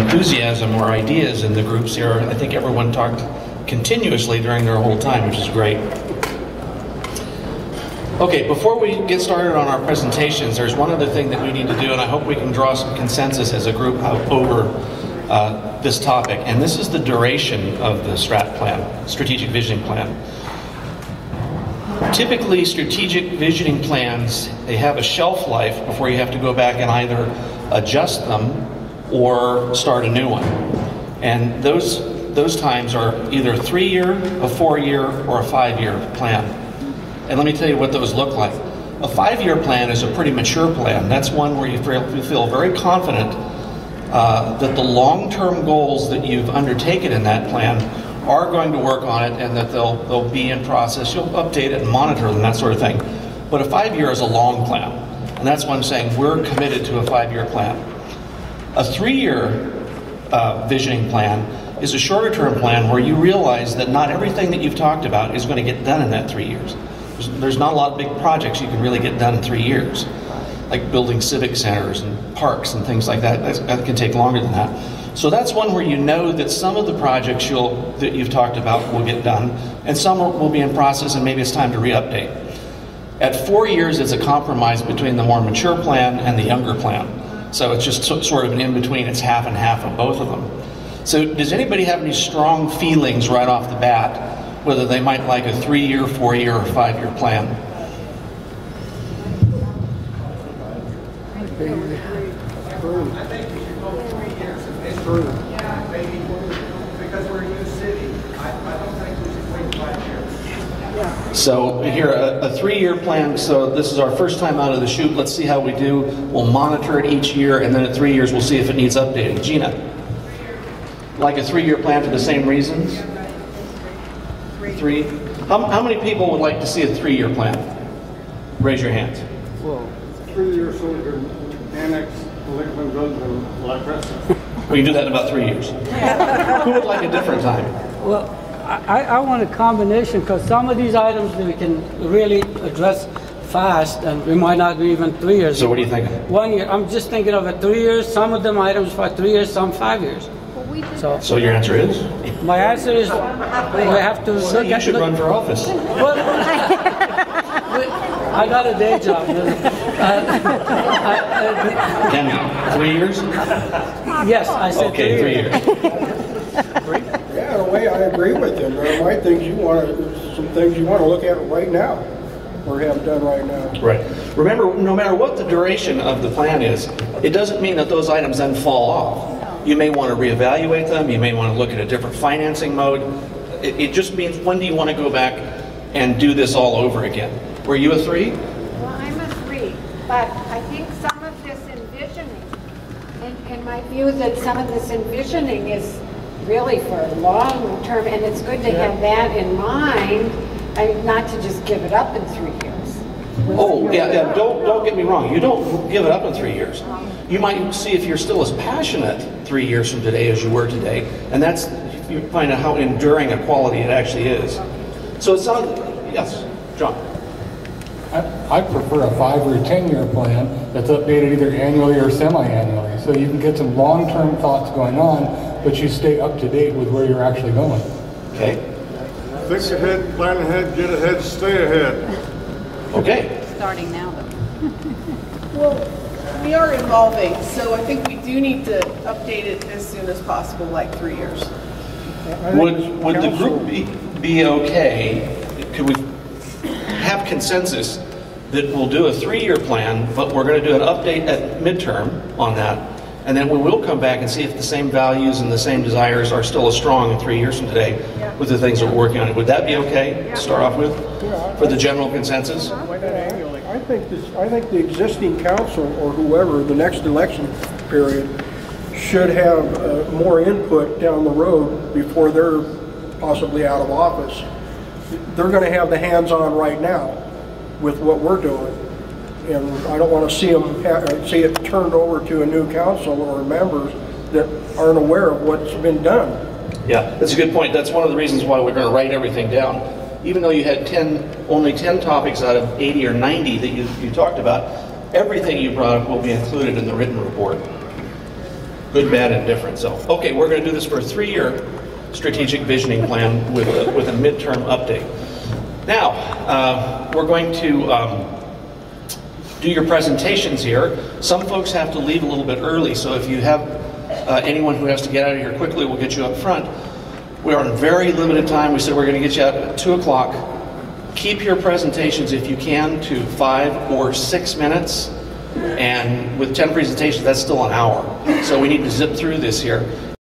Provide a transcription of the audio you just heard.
enthusiasm or ideas in the groups here. I think everyone talked continuously during their whole time, which is great. Okay, before we get started on our presentations, there's one other thing that we need to do, and I hope we can draw some consensus as a group over this topic, and this is the duration of the strat plan, strategic visioning plan. Typically, strategic visioning plans, they have a shelf life before you have to go back and either adjust them or start a new one. And those times are either a 3-year, a 4-year, or a 5-year plan. And let me tell you what those look like. A 5-year plan is a pretty mature plan. That's one where you feel very confident that the long-term goals that you've undertaken in that plan are going to work on it, and that they'll be in process. You'll update it and monitor them, that sort of thing. But a 5-year is a long plan. And that's why I'm saying we're committed to a 5-year plan. A 3-year visioning plan is a shorter term plan where you realize that not everything that you've talked about is going to get done in that 3 years. There's not a lot of big projects you can really get done in 3 years, like building civic centers and parks and things like that. That can take longer than that. So that's one where you know that some of the projects that you've talked about will get done, and some will be in process, and maybe it's time to re-update. At 4 years, it's a compromise between the more mature plan and the younger plan. So it's just sort of an in-between. It's half and half of both of them. So does anybody have any strong feelings right off the bat whether they might like a 3-year, 4-year, or 5-year plan? I think we should go 3 years. Yeah, maybe because we're a new city. I don't think we should wait 5 years. So here, a 3-year plan. So this is our first time out of the chute. Let's see how we do. We'll monitor it each year, and then at 3 years, we'll see if it needs updating. Gina, like a 3-year plan for the same reasons? 3. How many people would like to see a 3-year plan? Raise your hands. Well, 3 years so we can annex Lakeland Road and La Cresta. We can do that in about 3 years. Who would like a different time? Well, I want a combination, because some of these items we can really address fast, and we might not be even 3 years. So what are you thinking? 1 year. I'm just thinking of it 3 years. Some of them items for 3 years, some 5 years. So your answer is? My answer is we have to So you should run for office. Well, I got a day job. Ken, 3 years? Yes, I said Okay, 3 years. Yeah, in a way, I agree with you. There might some things you want to look at right now, or have done right now. Right. Remember, no matter what the duration of the plan is, it doesn't mean that those items then fall off. You may want to reevaluate them. You may want to look at a different financing mode. It just means, when do you want to go back and do this all over again? Were you a 3? Well, I'm a 3, but I think some of this envisioning, in my view, that some of this envisioning is really for long term, and it's good to have that in mind, not to just give it up in 3 years. Oh, yeah. Don't get me wrong. You don't give it up in 3 years. You might see if you're still as passionate 3 years from today as you were today, and that's, you find out how enduring a quality it actually is. So it sounds, yes, John. I prefer a 5 or 10-year plan that's updated either annually or semi-annually, so you can get some long-term thoughts going on, but you stay up to date with where you're actually going. Okay. Think ahead, plan ahead, get ahead, stay ahead. Okay. Starting now, though. Well, we are evolving, so I think we do need to update it as soon as possible, like 3 years. Would the group be okay? Could we have consensus that we'll do a 3-year plan, but we're going to do an update at midterm on that, and then we will come back and see if the same values and the same desires are still as strong in 3 years from today with the things that we're working on. Would that be okay to start off with for the general consensus? I think the existing council, or whoever, the next election period, should have more input down the road before they're possibly out of office. They're going to have the hands-on right now with what we're doing, and I don't want to see it turned over to a new council or members that aren't aware of what's been done. Yeah, that's a good point. That's one of the reasons why we're going to write everything down. Even though you had only 10 topics out of 80 or 90 that you talked about, everything you brought up will be included in the written report. Good, bad, and different. So, okay, we're going to do this for a 3-year strategic visioning plan with a midterm update. Now, we're going to do your presentations here. Some folks have to leave a little bit early, so if you have anyone who has to get out of here quickly, we'll get you up front. We are on very limited time. We said we're going to get you out at 2 o'clock. Keep your presentations, if you can, to 5 or 6 minutes. And with 10 presentations, that's still an hour. So we need to zip through this here.